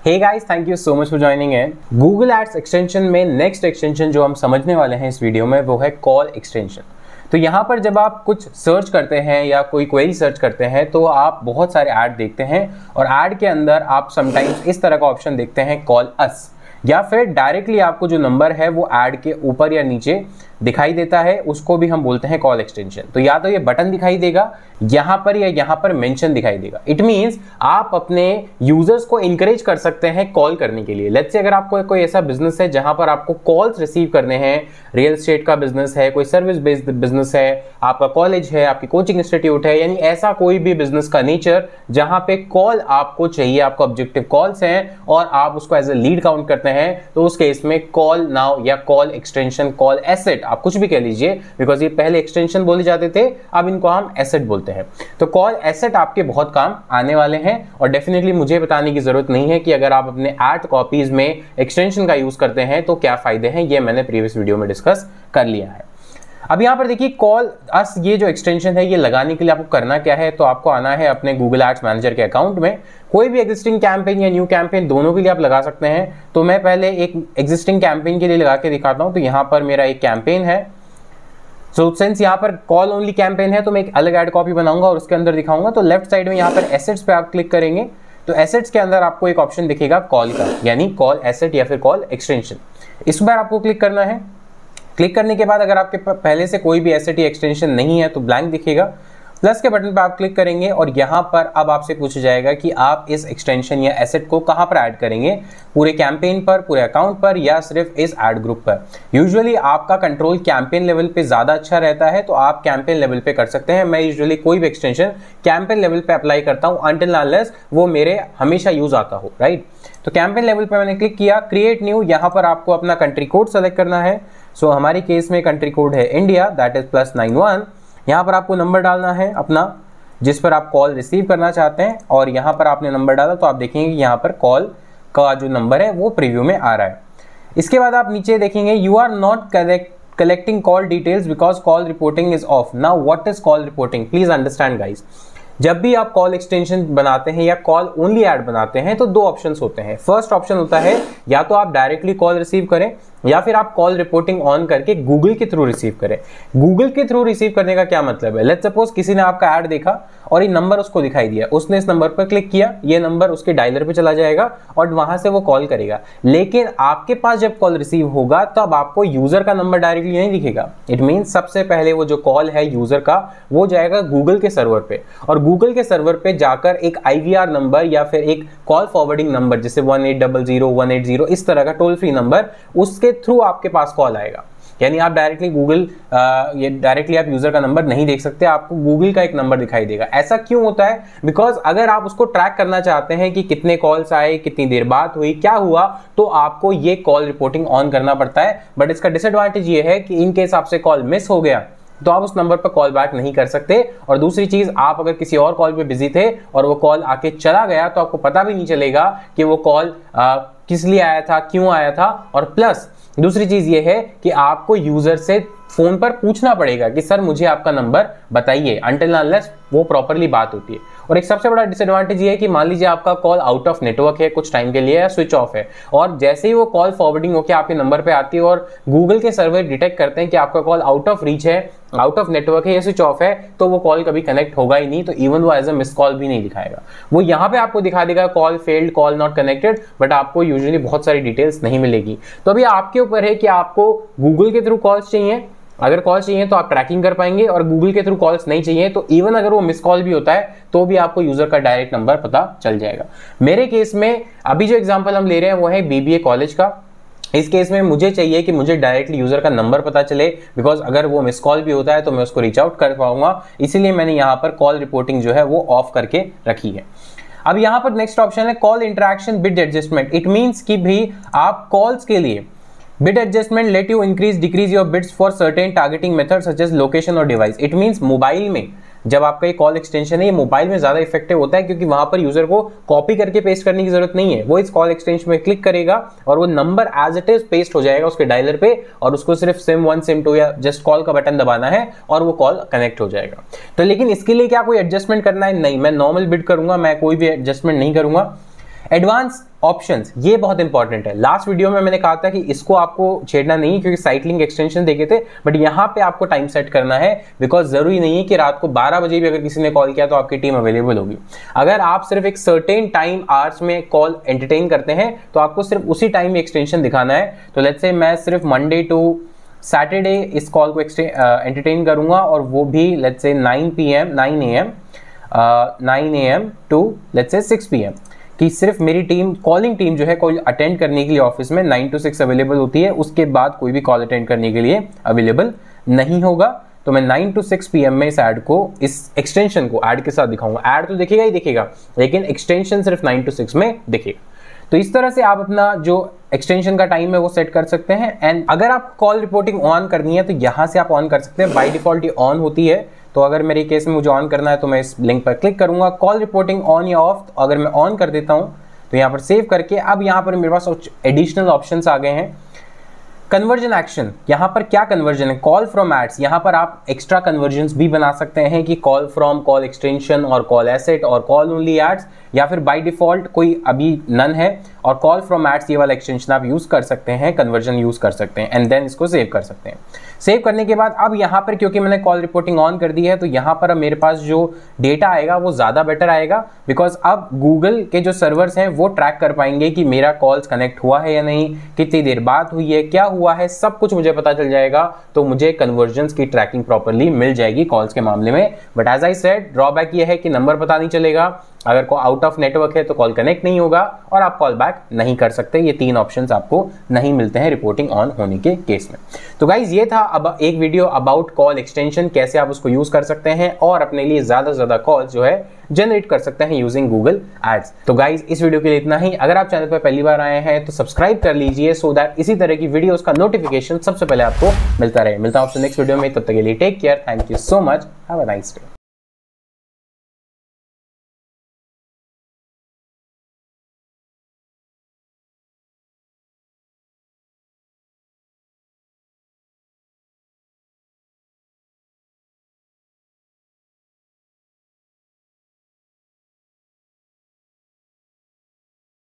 Hey guys, thank you so much for joining in. Google ads extension में next extension जो हम समझने वाले हैं इस वीडियो में वो है कॉल एक्सटेंशन। तो यहाँ पर जब आप कुछ सर्च करते हैं या कोई क्वेरी सर्च करते हैं तो आप बहुत सारे ऐड देखते हैं और ऐड के अंदर आप समटाइम्स इस तरह का ऑप्शन देखते हैं कॉल अस, या फिर डायरेक्टली आपको जो नंबर है वो ऐड के ऊपर या नीचे दिखाई देता है, उसको भी हम बोलते हैं कॉल एक्सटेंशन। तो या तो ये बटन दिखाई देगा यहाँ पर या यहाँ पर मेंशन दिखाई देगा। इट मींस आप अपने यूजर्स को इंकरेज कर सकते हैं कॉल करने के लिए। लेट्स से अगर आपको कोई ऐसा बिजनेस है जहां पर आपको कॉल्स रिसीव करने हैं, रियल एस्टेट का बिजनेस है, कोई सर्विस बेस्ड बिजनेस है, आपका कॉलेज है, आपकी कोचिंग इंस्टीट्यूट है, यानी ऐसा कोई भी बिजनेस का नेचर जहां पे कॉल आपको चाहिए, आपको ऑब्जेक्टिव कॉल्स हैं और आप उसको एज ए लीड काउंट करते हैं, तो उस केस में कॉल नाउ या कॉल एक्सटेंशन, कॉल एसेट, आप कुछ भी कह लीजिए, बिकॉज ये पहले एक्सटेंशन बोले जाते थे, अब इनको हम एसेट बोलते हैं। तो कॉल एसेट आपके बहुत काम आने वाले हैं और डेफिनेटली मुझे बताने की जरूरत नहीं है कि अगर आप अपने ऐड कॉपीज में एक्सटेंशन का यूज करते हैं तो क्या फायदे हैं, ये मैंने प्रीवियस वीडियो में डिस्कस कर लिया है। अब यहां पर देखिए कॉल अस, ये जो एक्सटेंशन है ये लगाने के लिए आपको करना क्या है, तो आपको आना है अपने गूगल एड्स मैनेजर के अकाउंट में। कोई भी एग्जिस्टिंग कैंपेन या न्यू कैंपेन दोनों के लिए आप लगा सकते हैं। तो मैं पहले एक एग्जिस्टिंग कैंपेन के लिए लगा के दिखाता हूं। तो यहां पर मेरा एक कैंपेन है। सो सिंस यहाँ पर कॉल ओनली कैंपेन है तो मैं एक अलग ऐड कॉपी बनाऊंगा और उसके अंदर दिखाऊंगा। तो लेफ्ट साइड में यहाँ पर एसेट्स पे आप क्लिक करेंगे तो एसेट्स के अंदर आपको एक ऑप्शन दिखेगा कॉल का, यानी कॉल एसेट या फिर कॉल एक्सटेंशन। इस पर आपको क्लिक करना है। क्लिक करने के बाद अगर आपके पहले से कोई भी एसेट या एक्सटेंशन नहीं है तो ब्लैंक दिखेगा। प्लस के बटन पर आप क्लिक करेंगे और यहाँ पर अब आपसे पूछा जाएगा कि आप इस एक्सटेंशन या एसेट को कहाँ पर ऐड करेंगे, पूरे कैंपेन पर, पूरे अकाउंट पर या सिर्फ इस ऐड ग्रुप पर। यूजुअली आपका कंट्रोल कैंपेन लेवल पे ज़्यादा अच्छा रहता है तो आप कैंपेन लेवल पे कर सकते हैं। मैं यूजुअली कोई भी एक्सटेंशन कैंपेन लेवल पे अप्लाई करता हूँ अनटिल अनलेस वो मेरे हमेशा यूज आता हो, राइट। तो कैंपेन लेवल पर मैंने क्लिक किया, क्रिएट न्यू। यहाँ पर आपको अपना कंट्री कोड सेलेक्ट करना है। सो हमारी केस में कंट्री कोड है इंडिया, दैट इज +91। यहाँ पर आपको नंबर डालना है अपना जिस पर आप कॉल रिसीव करना चाहते हैं और यहाँ पर आपने नंबर डाला तो आप देखेंगे कि यहाँ पर कॉल का जो नंबर है वो प्रीव्यू में आ रहा है। इसके बाद आप नीचे देखेंगे you are not collecting call details because call reporting is off. Now what is call reporting, please understand guys. जब भी आप कॉल एक्सटेंशन बनाते हैं या कॉल ओनली ऐड बनाते हैं तो दो ऑप्शंस होते हैं। फर्स्ट ऑप्शन होता है या तो आप डायरेक्टली कॉल रिसीव करें या फिर आप कॉल रिपोर्टिंग ऑन करके गूगल के थ्रू रिसीव करें। गूगल के थ्रू रिसीव करने का क्या मतलब है, लेट्स सपोज किसी ने आपका ऐड देखा और ये नंबर उसको दिखाई दिया, उसने इस नंबर पर क्लिक किया, ये नंबर उसके डायलर पे चला जाएगा और वहां से वो कॉल करेगा। लेकिन आपके पास जब कॉल रिसीव होगा तब आपको यूजर का नंबर डायरेक्टली नहीं दिखेगा। इट मींस सबसे पहले वो जो कॉल है यूजर का वो जाएगा गूगल के सर्वर पे और गूगल के सर्वर पे जाकर एक IVR नंबर या फिर एक कॉल फॉरवर्डिंग नंबर जैसे 1800 इस तरह का टोल फ्री नंबर, उसके थ्रू आपके पास कॉल आएगा। यानी आप डायरेक्टली डायरेक्टली आप यूजर का नंबर नहीं देख सकते, आपको गूगल का एक नंबर दिखाई देगा। ऐसा क्यों होता है, बिकॉज अगर आप उसको ट्रैक करना चाहते हैं कि कितने कॉल्स आए, कितनी देर बात हुई, क्या हुआ, तो आपको ये कॉल रिपोर्टिंग ऑन करना पड़ता है। बट इसका डिसएडवांटेज ये है कि इन केस आपसे कॉल मिस हो गया तो आप उस नंबर पर कॉल बैक नहीं कर सकते। और दूसरी चीज, आप अगर किसी और कॉल पे बिजी थे और वो कॉल आके चला गया तो आपको पता भी नहीं चलेगा कि वो कॉल किस लिए आया था, क्यों आया था। और प्लस दूसरी चीज ये है कि आपको यूजर से फोन पर पूछना पड़ेगा कि सर मुझे आपका नंबर बताइए, अनटिल अनलेस वो प्रॉपरली बात होती है। और एक सबसे बड़ा डिसएडवांटेज ये है कि मान लीजिए आपका कॉल आउट ऑफ नेटवर्क है कुछ टाइम के लिए या स्विच ऑफ है और जैसे ही वो कॉल फॉरवर्डिंग होकर आपके नंबर पे आती है और गूगल के सर्वर डिटेक्ट करते हैं कि आपका कॉल आउट ऑफ रीच है, आउट ऑफ नेटवर्क है या स्विच ऑफ है, तो वो कॉल कभी कनेक्ट होगा ही नहीं। तो इवन वो एज अ मिस कॉल भी नहीं दिखाएगा, वो यहाँ पे आपको दिखा देगा call failed, call not connected, but आपको यूजुअली बहुत सारी डिटेल्स नहीं मिलेगी। तो अभी आपके ऊपर है कि आपको गूगल के थ्रू कॉल्स चाहिए। अगर कॉल चाहिए तो आप ट्रैकिंग कर पाएंगे और गूगल के थ्रू कॉल्स नहीं चाहिए तो इवन अगर वो मिस कॉल भी होता है तो भी आपको यूजर का डायरेक्ट नंबर पता चल जाएगा। मेरे केस में अभी जो एग्जांपल हम ले रहे हैं वो है BBA कॉलेज का। इस केस में मुझे चाहिए कि मुझे डायरेक्टली यूजर का नंबर पता चले, बिकॉज अगर वो मिस कॉल भी होता है तो मैं उसको रीच आउट कर पाऊंगा। इसीलिए मैंने यहाँ पर कॉल रिपोर्टिंग जो है वो ऑफ करके रखी है। अब यहाँ पर नेक्स्ट ऑप्शन है call interaction bid adjustment. It means कि भी आप कॉल्स के लिए Bid adjustment let you increase decrease your bids for certain targeting methods such as location और device। It means मोबाइल में जब आपका ये कॉल एक्सटेंशन है ये मोबाइल में ज्यादा इफेक्टिव होता है क्योंकि वहां पर यूजर को कॉपी करके पेस्ट करने की जरूरत नहीं है। वो इस कॉल एक्सटेंशन में क्लिक करेगा और वो number as it is paste हो जाएगा उसके डायलर पे और उसको सिर्फ SIM1 SIM2 या जस्ट कॉल का बटन दबाना है और वो कॉल कनेक्ट हो जाएगा। तो लेकिन इसके लिए क्या कोई एडजस्टमेंट करना है? नहीं, मैं नॉर्मल बिड करूंगा, मैं कोई भी एडजस्टमेंट नहीं करूंगा। एडवांस ऑप्शंस, ये बहुत इंपॉर्टेंट है। लास्ट वीडियो में मैंने कहा था कि इसको आपको छेड़ना नहीं है क्योंकि साइट लिंक एक्सटेंशन देखे थे, बट यहाँ पे आपको टाइम सेट करना है बिकॉज जरूरी नहीं है कि रात को 12 बजे भी अगर किसी ने कॉल किया तो आपकी टीम अवेलेबल होगी। अगर आप सिर्फ एक सर्टेन टाइम आवर्स में कॉल एंटरटेन करते हैं तो आपको सिर्फ उसी टाइम में एक्सटेंशन दिखाना है। तो लेट्स से मैं सिर्फ मंडे टू सैटरडे इस कॉल को एंटरटेन करूंगा और वो भी let's say 9 AM to let's say 6 PM कि सिर्फ मेरी टीम, कॉलिंग टीम जो है कोई अटेंड करने के लिए ऑफिस में 9 to 6 अवेलेबल होती है, उसके बाद कोई भी कॉल अटेंड करने के लिए अवेलेबल नहीं होगा। तो मैं 9 to 6 PM में इस ऐड को, इस एक्सटेंशन को ऐड के साथ दिखाऊंगा। ऐड तो दिखेगा ही दिखेगा लेकिन एक्सटेंशन सिर्फ 9 to 6 में दिखेगा। तो इस तरह से आप अपना जो एक्सटेंशन का टाइम है वो सेट कर सकते हैं। एंड अगर आप कॉल रिपोर्टिंग ऑन करनी है तो यहाँ से आप ऑन कर सकते हैं। बाय डिफॉल्ट ये ऑन होती है, तो अगर मेरे केस में मुझे ऑन करना है तो मैं इस लिंक पर क्लिक करूंगा, कॉल रिपोर्टिंग ऑन या ऑफ। तो अगर मैं ऑन कर देता हूं तो यहाँ पर सेव करके अब यहाँ पर मेरे पास एडिशनल ऑप्शंस आ गए हैं। कन्वर्जन एक्शन, यहाँ पर क्या कन्वर्जन है, कॉल फ्रॉम एड्स, यहाँ पर आप एक्स्ट्रा कन्वर्जन्स भी बना सकते हैं कि कॉल फ्रॉम, कॉल एक्सटेंशन और कॉल एसेट और कॉल ओनली एड्स, या फिर बाय डिफॉल्ट कोई अभी नन है और कॉल फ्रॉम एड्स ये वाला एक्सटेंशन आप यूज कर सकते हैं, कन्वर्जन यूज कर सकते हैं एंड देन इसको सेव कर सकते हैं। सेव करने के बाद अब यहाँ पर क्योंकि मैंने कॉल रिपोर्टिंग ऑन कर दी है तो यहाँ पर अब मेरे पास जो डेटा आएगा वो ज़्यादा बेटर आएगा बिकॉज अब गूगल के जो सर्वर्स हैं वो ट्रैक कर पाएंगे कि मेरा कॉल्स कनेक्ट हुआ है या नहीं, कितनी देर बाद हुई है, क्या हुआ है, सब कुछ मुझे पता चल जाएगा। तो मुझे कन्वर्जन्स की ट्रैकिंग प्रॉपरली मिल जाएगी कॉल्स के मामले में। But as I said, drawback ये है कि नंबर पता नहीं चलेगा, अगर को आउट ऑफ नेटवर्क है तो कॉल कनेक्ट नहीं होगा और आप कॉल बैक नहीं कर सकते। ये 3 ऑप्शंस आपको नहीं मिलते हैं रिपोर्टिंग ऑन होने के केस में। तो गाइज ये था अब एक वीडियो अबाउट कॉल एक्सटेंशन, कैसे आप उसको यूज कर सकते हैं और अपने लिए ज्यादा से ज्यादा कॉल जो है जनरेट कर सकते हैं यूजिंग गूगल एड्स। तो गाइज इस वीडियो के लिए इतना ही। अगर आप चैनल पर पहली बार आए हैं तो सब्सक्राइब कर लीजिए सो दैट इसी तरह की वीडियोस का नोटिफिकेशन सबसे पहले आपको मिलता रहे। मिलता हूं आपसे नेक्स्ट वीडियो में, तब तक के लिए take care, thank you so much, have a nice day.